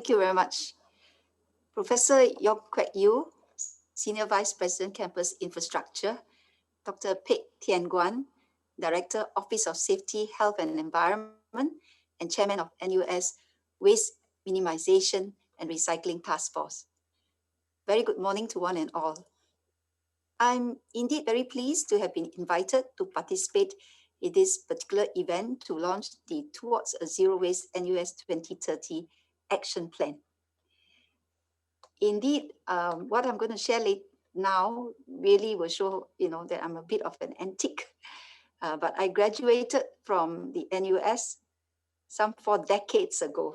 Thank you very much. Professor Yok Kwek Yew, Senior Vice President, Campus Infrastructure, Dr. Pek Tian Guan, Director, Office of Safety, Health and Environment, and Chairman of NUS Waste Minimization and Recycling Task Force. Very good morning to one and all. I'm indeed very pleased to have been invited to participate in this particular event to launch the Towards a Zero Waste NUS 2030 Action Plan. Indeed, what I'm going to share now really will show, that I'm a bit of an antique. But I graduated from the NUS some 4 decades ago.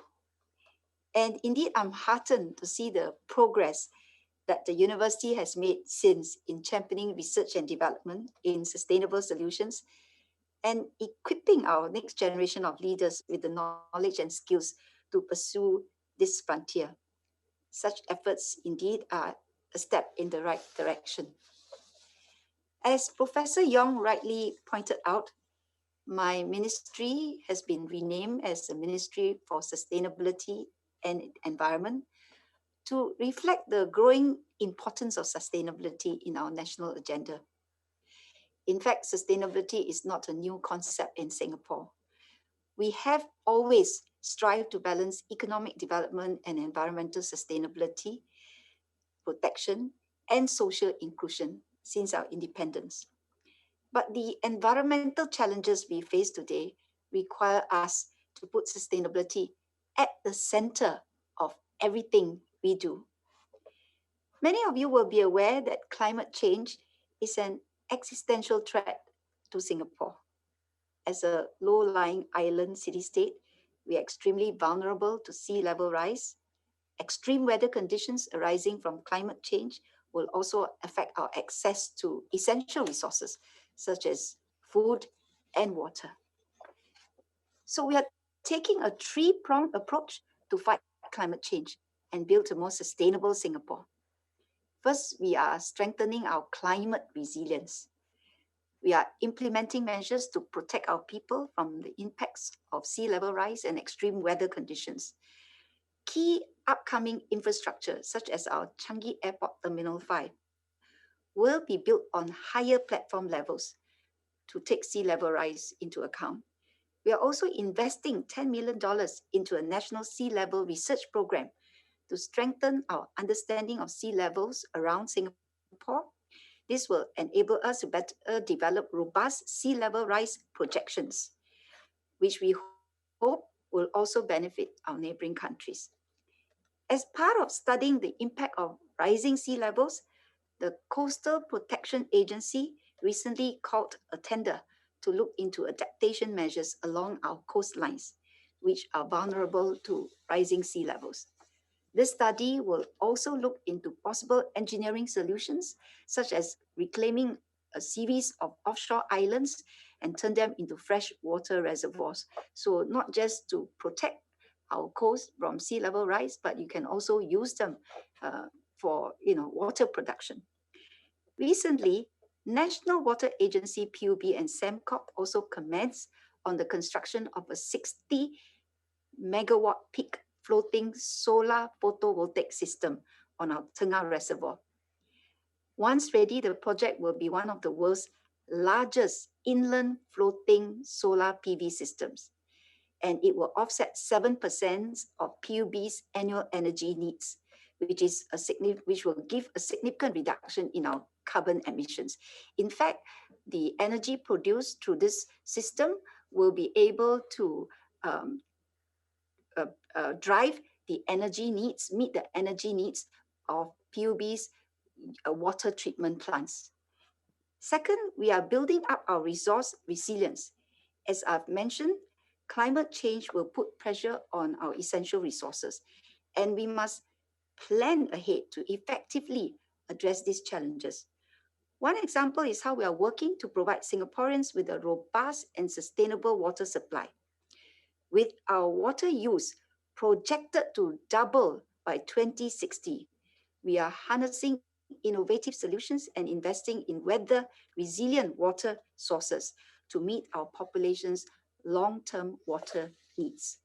And indeed, I'm heartened to see the progress that the university has made since in championing research and development in sustainable solutions and equipping our next generation of leaders with the knowledge and skills to pursue this frontier. Such efforts indeed are a step in the right direction. As Professor Yong rightly pointed out, my ministry has been renamed as the Ministry for Sustainability and Environment to reflect the growing importance of sustainability in our national agenda. In fact, sustainability is not a new concept in Singapore. We have always strived to balance economic development and environmental sustainability, protection, and social inclusion since our independence. But the environmental challenges we face today require us to put sustainability at the center of everything we do. Many of you will be aware that climate change is an existential threat to Singapore. As a low-lying island city-state, we are extremely vulnerable to sea level rise. Extreme weather conditions arising from climate change will also affect our access to essential resources such as food and water. So we are taking a 3-pronged approach to fight climate change and build a more sustainable Singapore. First, we are strengthening our climate resilience. We are implementing measures to protect our people from the impacts of sea level rise and extreme weather conditions. Key upcoming infrastructure, such as our Changi Airport Terminal 5, will be built on higher platform levels to take sea level rise into account. We are also investing $10 million into a national sea level research program to strengthen our understanding of sea levels around Singapore. This will enable us to better develop robust sea level rise projections, which we hope will also benefit our neighboring countries. As part of studying the impact of rising sea levels, the Coastal Protection Agency recently called a tender to look into adaptation measures along our coastlines, which are vulnerable to rising sea levels. This study will also look into possible engineering solutions, such as reclaiming a series of offshore islands and turn them into freshwater reservoirs. So not just to protect our coast from sea level rise, but you can also use them for water production. Recently, National Water Agency, PUB, and Sembcorp also commenced on the construction of a 60 megawatt peak floating solar photovoltaic system on our Tengah Reservoir. Once ready, the project will be one of the world's largest inland floating solar PV systems, and it will offset 7% of PUB's annual energy needs, which will give a significant reduction in our carbon emissions. In fact, the energy produced through this system will be able to drive the energy needs, meet the energy needs of PUB's water treatment plants. Second, we are building up our resource resilience. As I've mentioned, climate change will put pressure on our essential resources, and we must plan ahead to effectively address these challenges. One example is how we are working to provide Singaporeans with a robust and sustainable water supply. With our water use projected to double by 2060, we are harnessing innovative solutions and investing in weather-resilient water sources to meet our population's long-term water needs.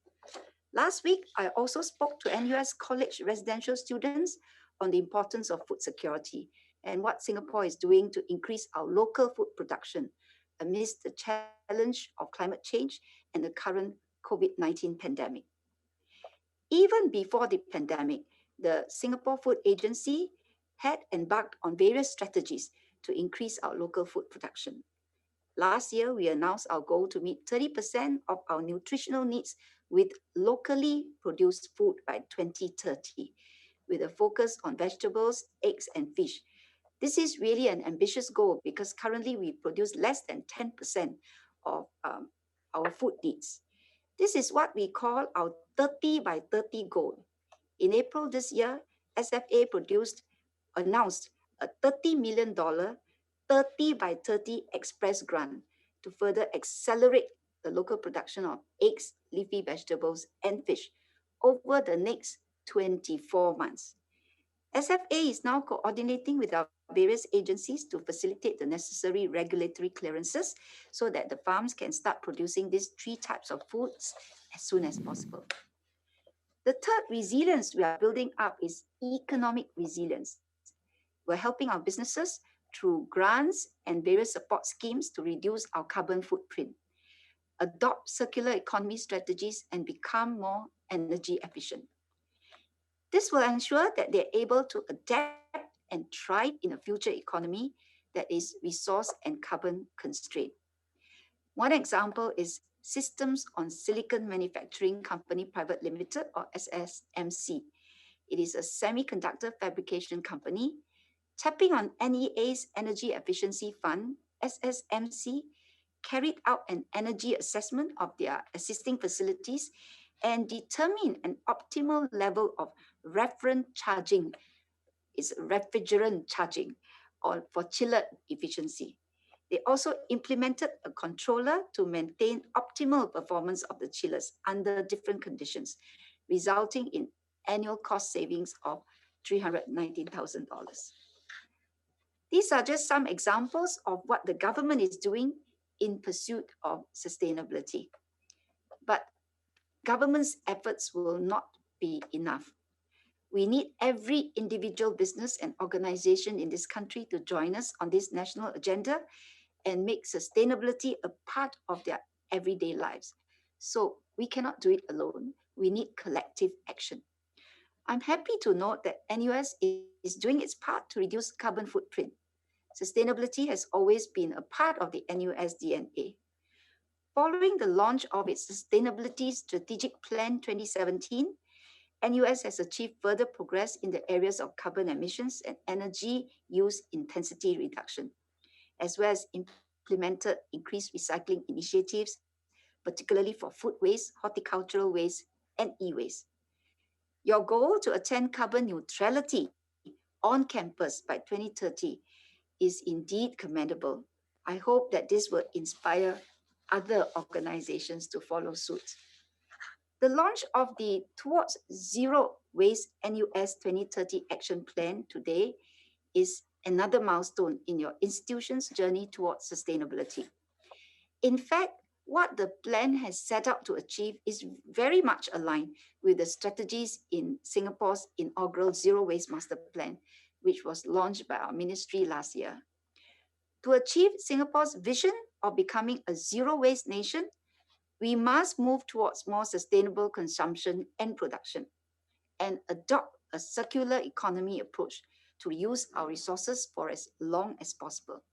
Last week, I also spoke to NUS college residential students on the importance of food security and what Singapore is doing to increase our local food production amidst the challenge of climate change and the current COVID-19 pandemic. Even before the pandemic, the Singapore Food Agency had embarked on various strategies to increase our local food production. Last year, we announced our goal to meet 30% of our nutritional needs with locally produced food by 2030, with a focus on vegetables, eggs, and fish. This is really an ambitious goal because currently we produce less than 10% of our food needs. This is what we call our 30 by 30 goal. In April this year, SFA announced a $30 million 30 by 30 express grant to further accelerate the local production of eggs, leafy vegetables, and fish over the next 24 months. SFA is now coordinating with our various agencies to facilitate the necessary regulatory clearances so that the farms can start producing these three types of foods as soon as possible. The third resilience we are building up is economic resilience. We're helping our businesses through grants and various support schemes to reduce our carbon footprint, adopt circular economy strategies, and become more energy efficient. This will ensure that they're able to adapt and thrive in a future economy that is resource and carbon constrained. One example is Systems on Silicon Manufacturing Company Private Limited, or SSMC. It is a semiconductor fabrication company. Tapping on NEA's Energy Efficiency Fund, SSMC carried out an energy assessment of their existing facilities and determined an optimal level of refrigerant charging for chiller efficiency. They also implemented a controller to maintain optimal performance of the chillers under different conditions, resulting in annual cost savings of $319,000. These are just some examples of what the government is doing in pursuit of sustainability. But government's efforts will not be enough. We need every individual business and organization in this country to join us on this national agenda and make sustainability a part of their everyday lives. So we cannot do it alone. We need collective action. I'm happy to note that NUS is doing its part to reduce carbon footprint. Sustainability has always been a part of the NUS DNA. Following the launch of its Sustainability Strategic Plan 2017, NUS has achieved further progress in the areas of carbon emissions and energy use intensity reduction, as well as implemented increased recycling initiatives, particularly for food waste, horticultural waste, and e-waste. Your goal to attain carbon neutrality on campus by 2030 is indeed commendable. I hope that this will inspire other organizations to follow suit. The launch of the Towards Zero Waste NUS 2030 Action Plan today is another milestone in your institution's journey towards sustainability. In fact, what the plan has set out to achieve is very much aligned with the strategies in Singapore's inaugural Zero Waste Master Plan, which was launched by our ministry last year. To achieve Singapore's vision of becoming a zero waste nation, we must move towards more sustainable consumption and production and adopt a circular economy approach to use our resources for as long as possible.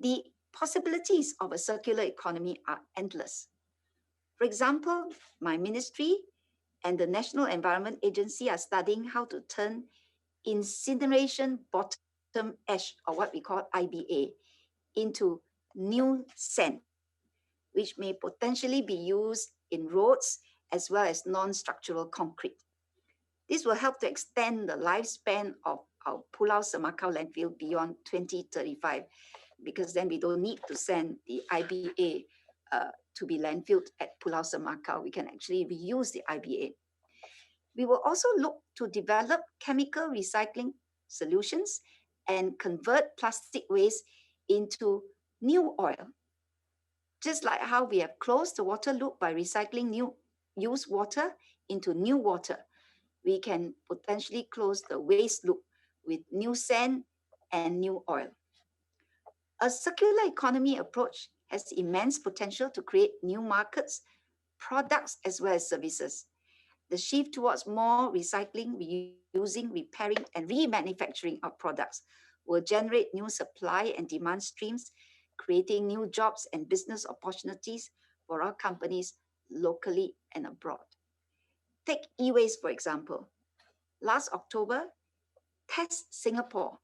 The possibilities of a circular economy are endless. For example, my ministry and the National Environment Agency are studying how to turn incineration bottom ash, or what we call IBA, into new sand, which may potentially be used in roads as well as non-structural concrete. This will help to extend the lifespan of our Pulau Semakau landfill beyond 2035, because then we don't need to send the IBA to be landfilled at Pulau Semakau. We can actually reuse the IBA. We will also look to develop chemical recycling solutions and convert plastic waste into new oil. Just like how we have closed the water loop by recycling new used water into new water, we can potentially close the waste loop with new sand and new oil. A circular economy approach has immense potential to create new markets, products, as well as services. The shift towards more recycling, reusing, repairing, and remanufacturing of products will generate new supply and demand streams, creating new jobs and business opportunities for our companies locally and abroad. Take e-waste, for example. Last October, Test Singapore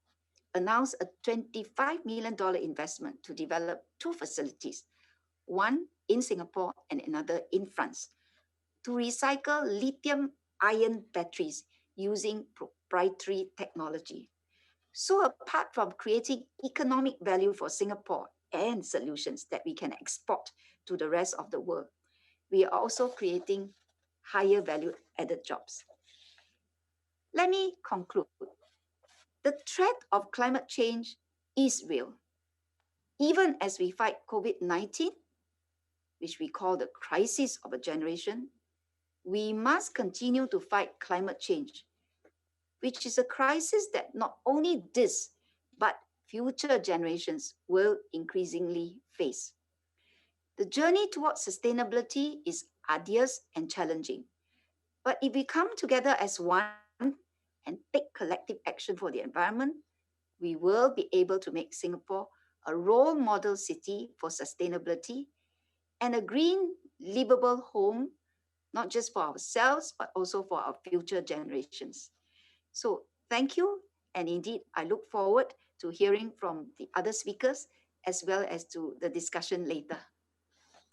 announced a $25 million investment to develop two facilities, one in Singapore and another in France, to recycle lithium-ion batteries using proprietary technology. So apart from creating economic value for Singapore and solutions that we can export to the rest of the world, we are also creating higher value added jobs. Let me conclude. The threat of climate change is real. Even as we fight COVID-19, which we call the crisis of a generation, we must continue to fight climate change, which is a crisis that not only this, but future generations will increasingly face. The journey towards sustainability is arduous and challenging. But if we come together as one and take collective action for the environment, we will be able to make Singapore a role model city for sustainability and a green, livable home, not just for ourselves, but also for our future generations. So thank you. And indeed, I look forward to hearing from the other speakers as well as to the discussion later.